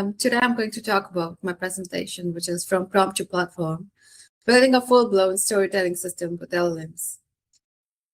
Today I'm going to talk about my presentation, which is from prompt to platform, building a full-blown storytelling system with LLMs.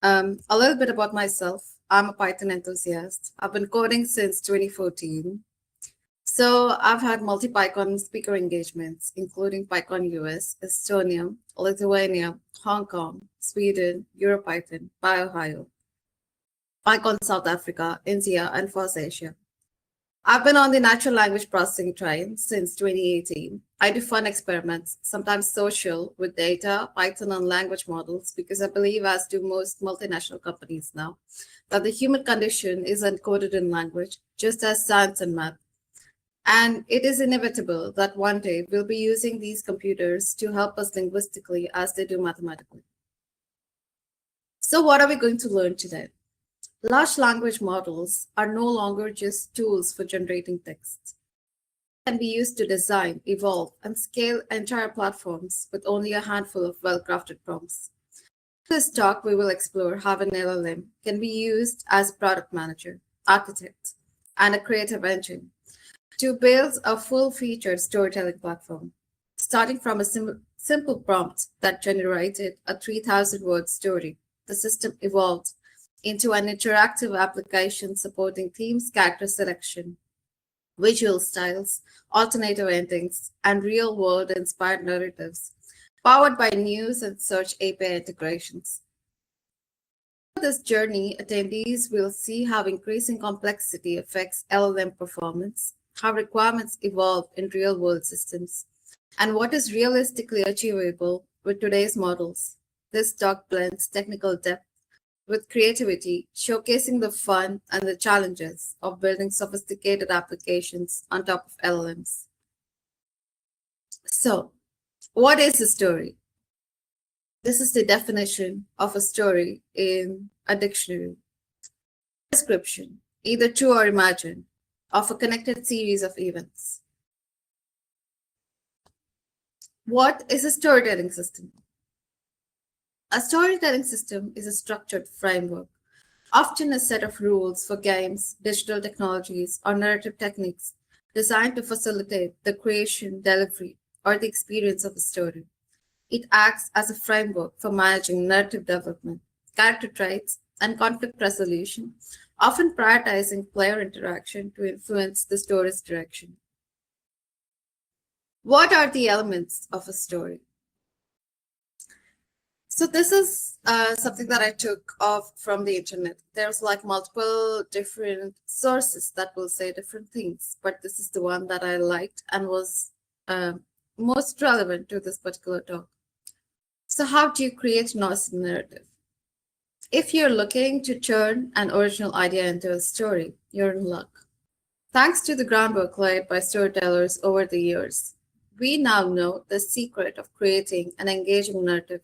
A little bit about myself. I'm a Python enthusiast. I've been coding since 2014. So I've had multi-PyCon speaker engagements, including PyCon US, Estonia, Lithuania, Hong Kong, Sweden, EuroPython, BioHio, PyCon South Africa, India, and FOSS Asia. I've been on the natural language processing train since 2018. I do fun experiments, sometimes social, with data, Python, and language models, because I believe, as do most multinational companies now, that the human condition is encoded in language, just as science and math. And it is inevitable that one day we'll be using these computers to help us linguistically as they do mathematically. So what are we going to learn today? Large language models are no longer just tools for generating text. They can be used to design, evolve, and scale entire platforms with only a handful of well-crafted prompts. In this talk, we will explore how an LLM can be used as a product manager, architect, and a creative engine to build a full-featured storytelling platform. Starting from a simple prompt that generated a 3,000-word story, the system evolved into an interactive application supporting themes, character selection, visual styles, alternative endings, and real-world inspired narratives, powered by news and search API integrations. For this journey, attendees will see how increasing complexity affects LLM performance, how requirements evolve in real-world systems, and what is realistically achievable with today's models. This talk blends technical depth with creativity, showcasing the fun and the challenges of building sophisticated applications on top of LLMs. So, what is a story? This is the definition of a story in a dictionary. Description, either true or imagined, of a connected series of events. What is a storytelling system? A storytelling system is a structured framework, often a set of rules for games, digital technologies, or narrative techniques designed to facilitate the creation, delivery, or the experience of a story. It acts as a framework for managing narrative development, character traits, and conflict resolution, often prioritizing player interaction to influence the story's direction. What are the elements of a story? So this is something that I took off from the internet. There's like multiple different sources that will say different things, but this is the one that I liked and was most relevant to this particular talk. So how do you create an awesome narrative? If you're looking to turn an original idea into a story, you're in luck. Thanks to the groundwork laid by storytellers over the years, we now know the secret of creating an engaging narrative.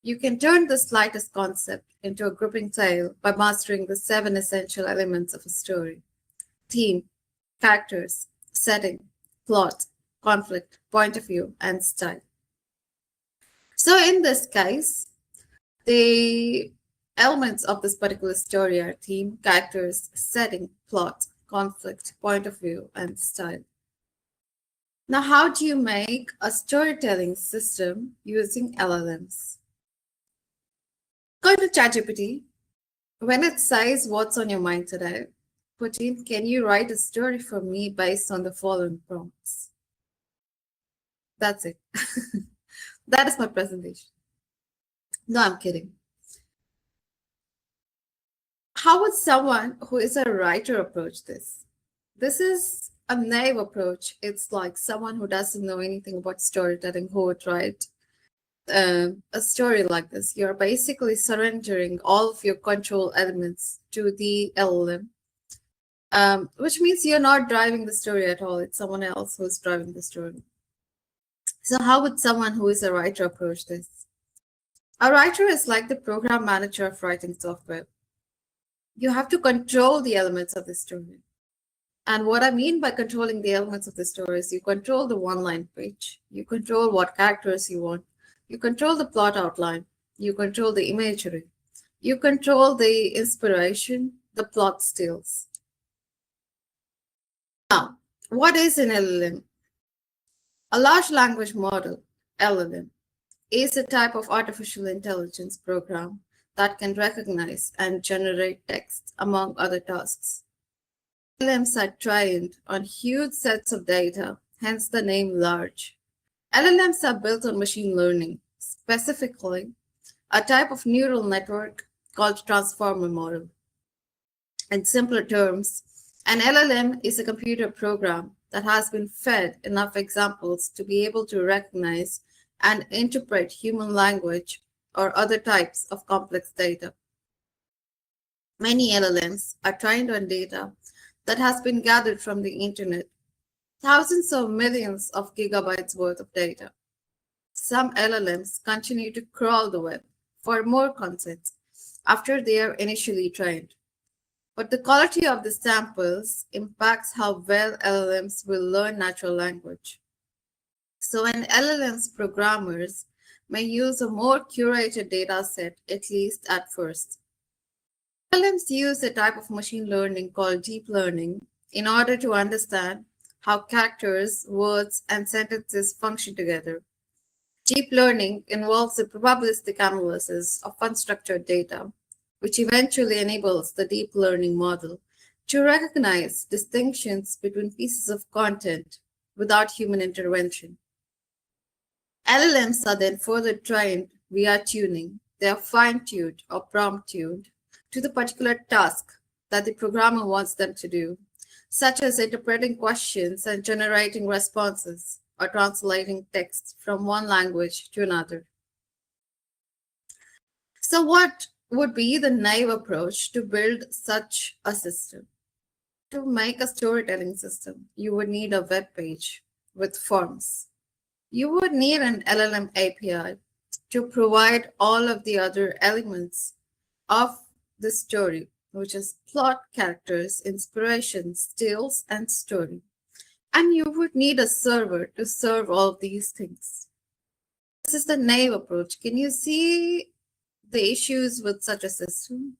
You can turn the slightest concept into a gripping tale by mastering the 7 essential elements of a story: theme, characters, setting, plot, conflict, point of view, and style. So in this case, the elements of this particular story are theme, characters, setting, plot, conflict, point of view, and style. Now, how do you make a storytelling system using LLMs? Go to ChatGPT. When it says what's on your mind today, put in, can you write a story for me based on the following prompts? That's it. That is my presentation. No, I'm kidding. How would someone who is a writer approach this? This is a naive approach. It's like someone who doesn't know anything about storytelling who would write a story like this. You're basically surrendering all of your control elements to the LLM, which means you're not driving the story at all. It's someone else who's driving the story. So how would someone who is a writer approach this? A writer is like the program manager of writing software. You have to control the elements of the story. And what I mean by controlling the elements of the story is you control the one-line page. You control what characters you want. You control the plot outline. You control the imagery. You control the inspiration, the plot steals. Now, What is an LLM? A large language model, LLM, is a type of artificial intelligence program that can recognize and generate text, among other tasks. LLMs are trained on huge sets of data, hence the name large. LLMs are built on machine learning, specifically a type of neural network called transformer model. In simpler terms, an LLM is a computer program that has been fed enough examples to be able to recognize and interpret human language or other types of complex data. Many LLMs are trained on data that has been gathered from the internet, thousands of millions of gigabytes worth of data. Some LLMs continue to crawl the web for more content after they are initially trained. But the quality of the samples impacts how well LLMs will learn natural language. So an LLM's programmers may use a more curated data set, at least at first. LLMs use a type of machine learning called deep learning in order to understand how characters, words, and sentences function together. Deep learning involves the probabilistic analysis of unstructured data, which eventually enables the deep learning model to recognize distinctions between pieces of content without human intervention. LLMs are then further trained via tuning. They are fine-tuned or prompt-tuned to the particular task that the programmer wants them to do, such as interpreting questions and generating responses or translating text from one language to another. So what would be the naive approach to build such a system? To make a storytelling system, you would need a web page with forms. You would need an LLM API to provide all of the other elements of the story, which is plot, characters, inspiration, stills, and story. And you would need a server to serve all of these things. This is the naive approach. Can you see the issues with such a system?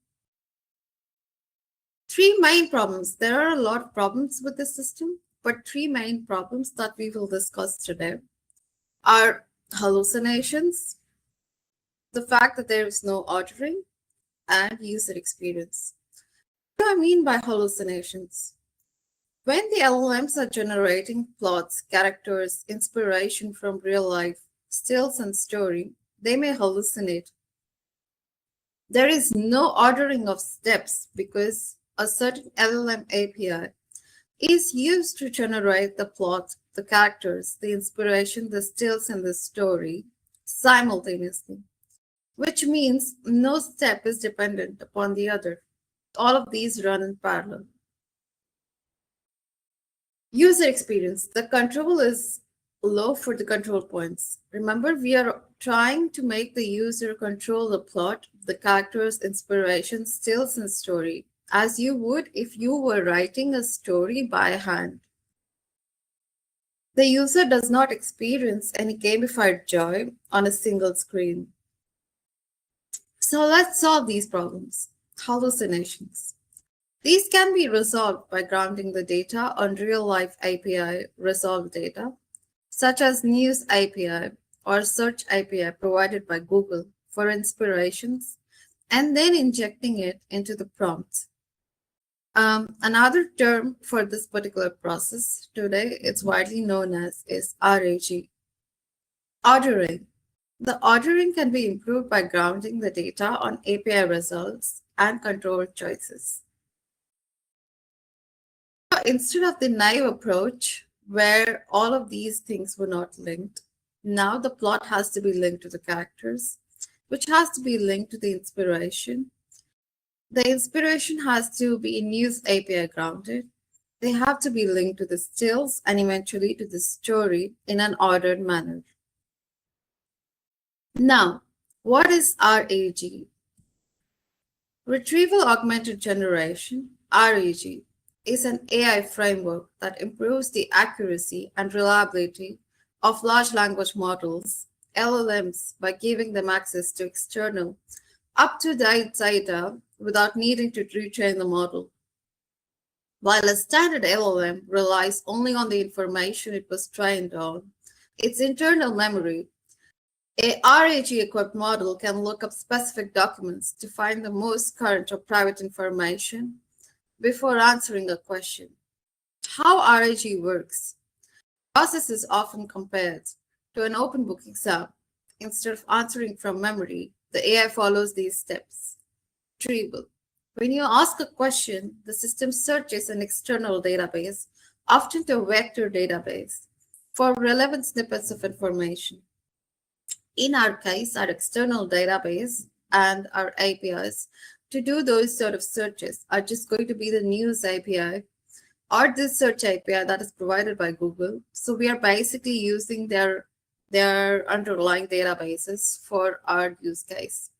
Three main problems. There are a lot of problems with this system, but three main problems that we will discuss today are hallucinations, the fact that there is no ordering, and user experience. What do I mean by hallucinations? When the LLMs are generating plots, characters, inspiration from real life, stills, and story, they may hallucinate. There is no ordering of steps because a certain LLM API is used to generate the plot, the characters, the inspiration, the stills, and the story simultaneously, which means no step is dependent upon the other. All of these run in parallel. User experience. The control is low for the control points. Remember, we are trying to make the user control the plot, the characters, inspiration, stills, and story, as you would if you were writing a story by hand. The user does not experience any gamified joy on a single screen. So let's solve these problems. Hallucinations. These can be resolved by grounding the data on real-life API resolved data, such as News API or Search API provided by Google for inspirations, and then injecting it into the prompts. Another term for this particular process today, it's widely known as is RAG. Ordering. The ordering can be improved by grounding the data on API results and control choices. Instead of the naive approach where all of these things were not linked, now the plot has to be linked to the characters, which has to be linked to the inspiration. The inspiration has to be News API grounded. They have to be linked to the stills and eventually to the story in an ordered manner. Now, what is RAG? Retrieval Augmented Generation, RAG, is an AI framework that improves the accuracy and reliability of large language models, LLMs, by giving them access to external, up-to-date data without needing to retrain the model. While a standard LLM relies only on the information it was trained on, its internal memory, a RAG-equipped model can look up specific documents to find the most current or private information before answering a question. How RAG works. The process is often compared to an open book exam. Instead of answering from memory, the AI follows these steps. Retrieval. When you ask a question, the system searches an external database, often a vector database, for relevant snippets of information. In our case, our external database and our APIs to do those sort of searches are just going to be the news API or this search API that is provided by Google. So we are basically using their underlying databases for our use case.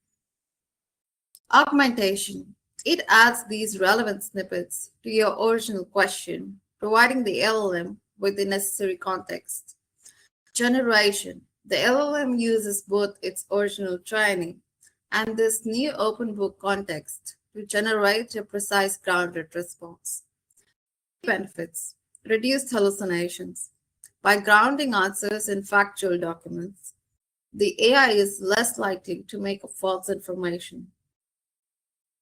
Augmentation. It adds these relevant snippets to your original question, providing the LLM with the necessary context. Generation. The LLM uses both its original training and this new open book context to generate a precise grounded response. Benefits. Reduced hallucinations. By grounding answers in factual documents, the AI is less likely to make up false information.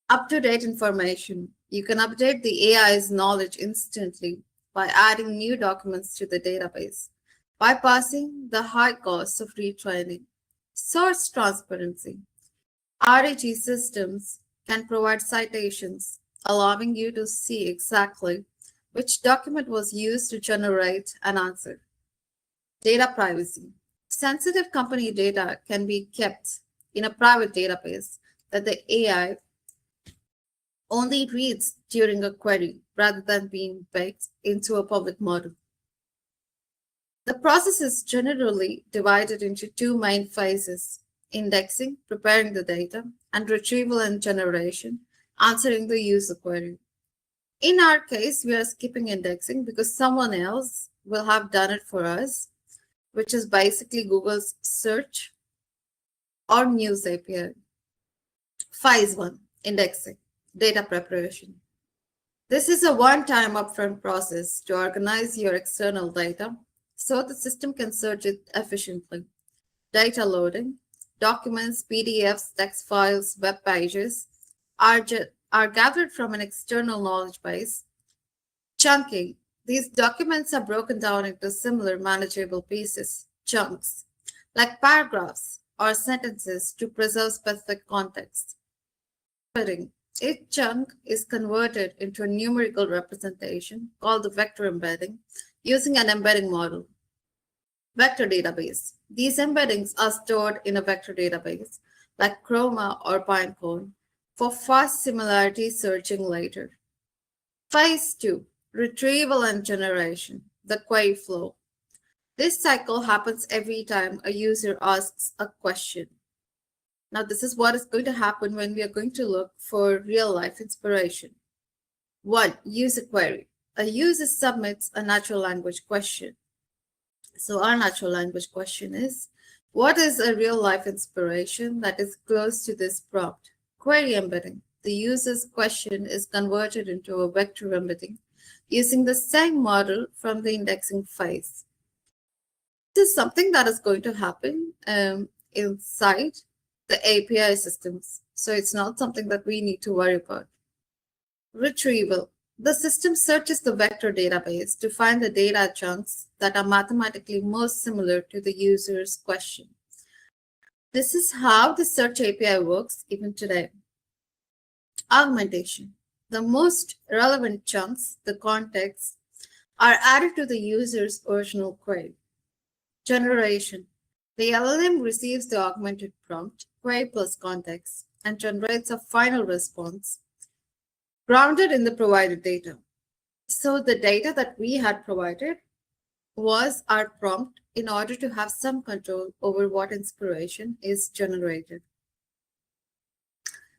Up-to-date information. You can update the AI's knowledge instantly by adding new documents to the database, bypassing the high costs of retraining. Source transparency. RAG systems can provide citations, allowing you to see exactly which document was used to generate an answer. Data privacy. Sensitive company data can be kept in a private database that the AI only reads during a query rather than being baked into a public model. The process is generally divided into two main phases: indexing, preparing the data, and retrieval and generation, answering the user query. In our case, we are skipping indexing because someone else will have done it for us, which is basically Google's search or news API. Phase 1, indexing, data preparation. This is a one-time upfront process to organize your external data so the system can search it efficiently. Data loading, documents, PDFs, text files, web pages are gathered from an external knowledge base. Chunking, these documents are broken down into similar manageable pieces, chunks, like paragraphs or sentences to preserve specific context. Embedding, each chunk is converted into a numerical representation called the vector embedding using an embedding model. Vector database. These embeddings are stored in a vector database like Chroma or Pinecone for fast similarity searching later. Phase 2, retrieval and generation, the query flow. This cycle happens every time a user asks a question. Now, this is what is going to happen when we are going to look for real-life inspiration. 1. User query. A user submits a natural language question. So our natural language question is, what is a real-life inspiration that is close to this prompt? Query embedding. The user's question is converted into a vector embedding using the same model from the indexing phase. This is something that is going to happen inside the API systems. So it's not something that we need to worry about. Retrieval. The system searches the vector database to find the data chunks that are mathematically most similar to the user's question. This is how the search API works even today. Augmentation. The most relevant chunks, the context, are added to the user's original query. Generation. The LLM receives the augmented prompt, query plus context, and generates a final response grounded in the provided data. So the data that we had provided was our prompt in order to have some control over what inspiration is generated.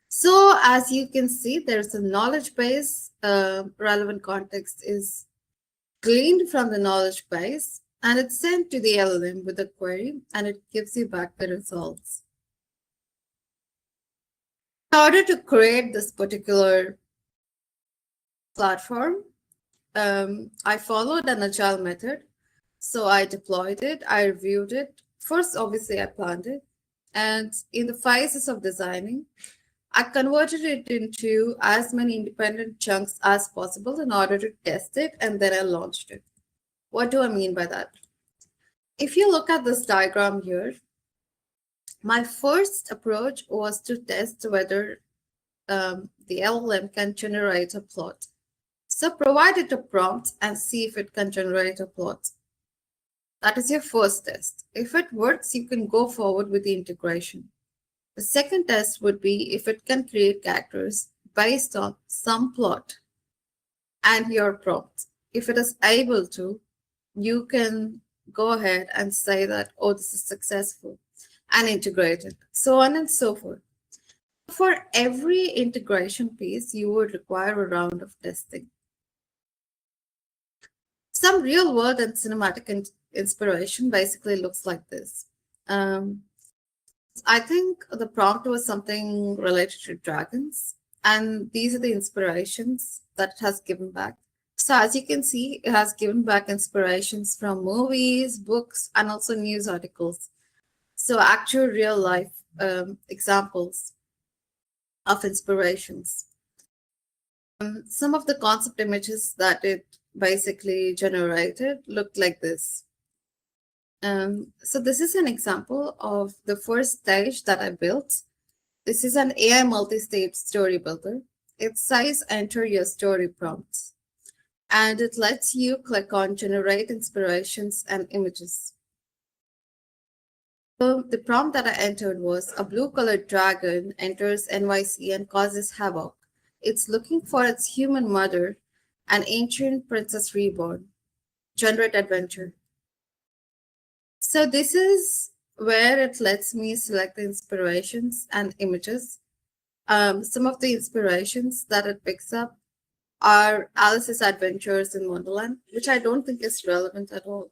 So as you can see, there's a knowledge base. Relevant context is gleaned from the knowledge base, and it's sent to the LLM with a query, and it gives you back the results. In order to create this particular platform, I followed an agile method. So I deployed it, I reviewed it. First, obviously, I planned it. And in the phases of designing, I converted it into as many independent chunks as possible in order to test it, and then I launched it. What do I mean by that? If you look at this diagram here, my first approach was to test whether the LLM can generate a plot. So provide it a prompt and see if it can generate a plot. That is your first test. If it works, you can go forward with the integration. The second test would be if it can create characters based on some plot and your prompt. If it is able to, you can go ahead and say that, oh, this is successful, and integrate it, so on and so forth. For every integration piece, you would require a round of testing. Some real world and cinematic inspiration basically looks like this. I think the prompt was something related to dragons, and these are the inspirations that it has given back. So as you can see, it has given back inspirations from movies, books, and also news articles. So actual real life examples of inspirations. Some of the concept images that it basically generated looked like this. So this is an example of the first stage that I built. This is an AI multi-stage story builder. It says enter your story prompts, and it lets you click on generate inspirations and images. So the prompt that I entered was a blue-colored dragon enters NYC and causes havoc. It's looking for its human mother, an ancient princess reborn. Generate adventure. So this is where it lets me select the inspirations and images. Some of the inspirations that it picks up are Alice's Adventures in Wonderland, which I don't think is relevant at all.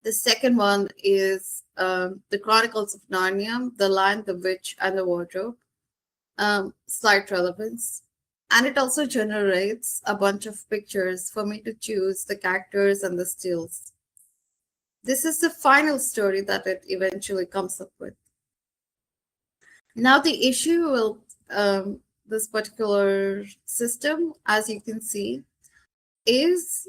The second one is the Chronicles of Narnia, The Lion, the Witch, and the Wardrobe. Slight relevance. And it also generates a bunch of pictures for me to choose the characters and the stills. This is the final story that it eventually comes up with. Now the issue with this particular system, as you can see, is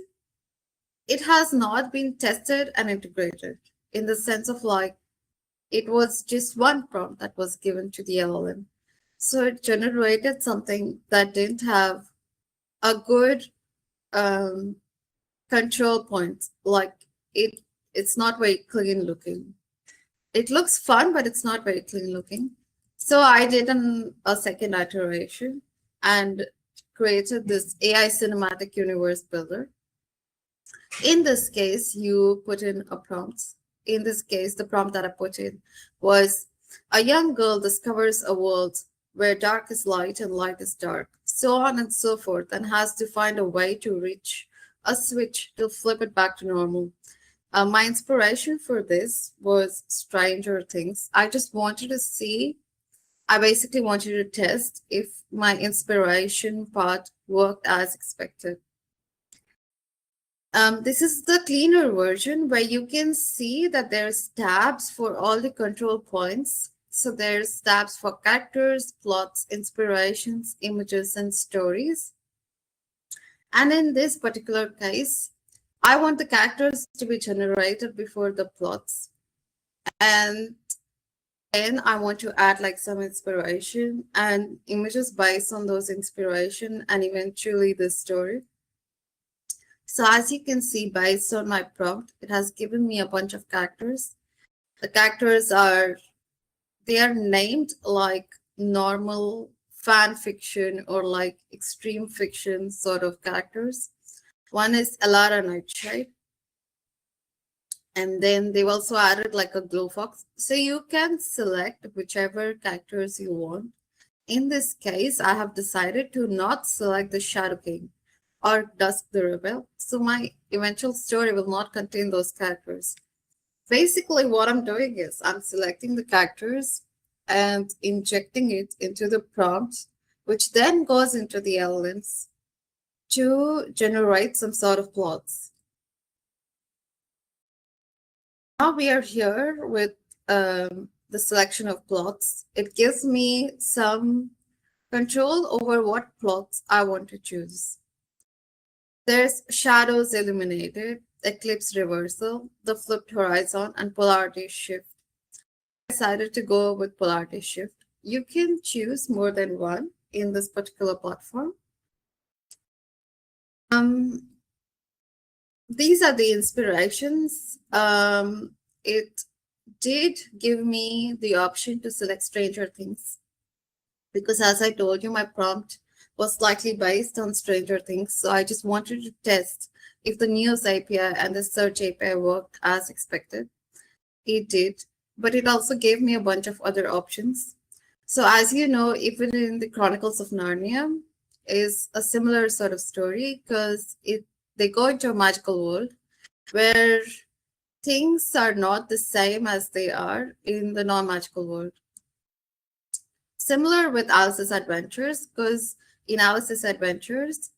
it has not been tested and integrated in the sense of like it was just one prompt that was given to the LLM. So it generated something that didn't have a good control point. Like it's not very clean looking. It looks fun, but it's not very clean looking. So I did a second iteration and created this AI cinematic universe builder. In this case, you put in a prompt. In this case, the prompt that I put in was a young girl discovers a world where dark is light and light is dark, so on and so forth, and has to find a way to reach a switch to flip it back to normal. My inspiration for this was Stranger Things. I basically wanted to test if my inspiration part worked as expected. This is the cleaner version where you can see that there's tabs for all the control points. So there's tabs for characters, plots, inspirations, images, and stories. And in this particular case, I want the characters to be generated before the plots. And then I want to add like some inspiration and images based on those inspiration and eventually the story. So as you can see, based on my prompt, it has given me a bunch of characters. The characters are named like normal fan fiction or like extreme fiction sort of characters. One is Alara Nightshade. And then they've also added like a glow fox. So you can select whichever characters you want. In this case, I have decided to not select the Shadow King or Dusk the Rebel. So my eventual story will not contain those characters. Basically, what I'm doing is I'm selecting the characters and injecting it into the prompt, which then goes into the LLMs. to generate some sort of plots. Now we are here with the selection of plots. It gives me some control over what plots I want to choose. There's shadows illuminated, eclipse reversal, the flipped horizon, and polarity shift. I decided to go with polarity shift. You can choose more than one in this particular platform. These are the inspirations. It did give me the option to select Stranger Things because, as I told you, my prompt was slightly based on Stranger Things. So I just wanted to test if the news API and the search API worked as expected. It did, but it also gave me a bunch of other options. So as you know, even in the Chronicles of Narnia is a similar sort of story because they go into a magical world where things are not the same as they are in the non-magical world. Similar with Alice's Adventures, because in Alice's Adventures,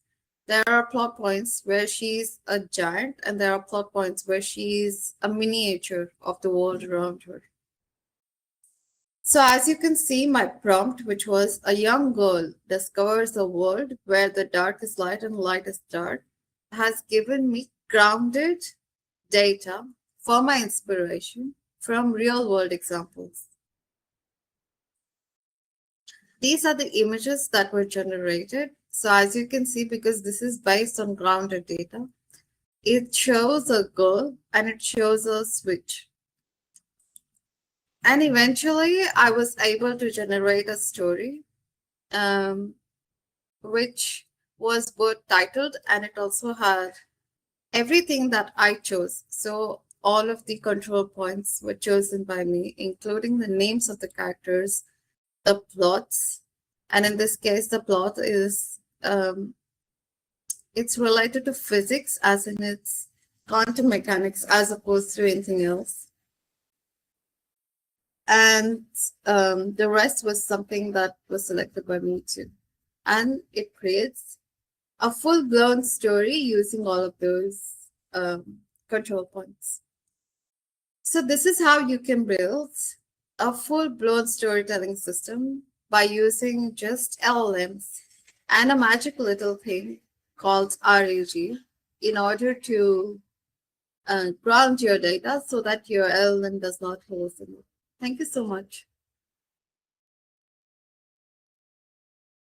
there are plot points where she's a giant and there are plot points where she's a miniature of the world around her. So as you can see, my prompt, which was a young girl discovers a world where the dark is light and light is dark, has given me grounded data for my inspiration from real world examples. These are the images that were generated. So as you can see, because this is based on grounded data, it shows a girl and it shows a switch. And eventually I was able to generate a story, which was both titled and it also had everything that I chose. So all of the control points were chosen by me, including the names of the characters, the plots, and in this case, the plot is it's related to physics, as in its quantum mechanics, as opposed to anything else. And the rest was something that was selected by me too. And it creates a full-blown story using all of those control points. So this is how you can build a full-blown storytelling system by using just LLMs and a magic little thing called RAG in order to ground your data so that your LLM does not hallucinate. Thank you so much.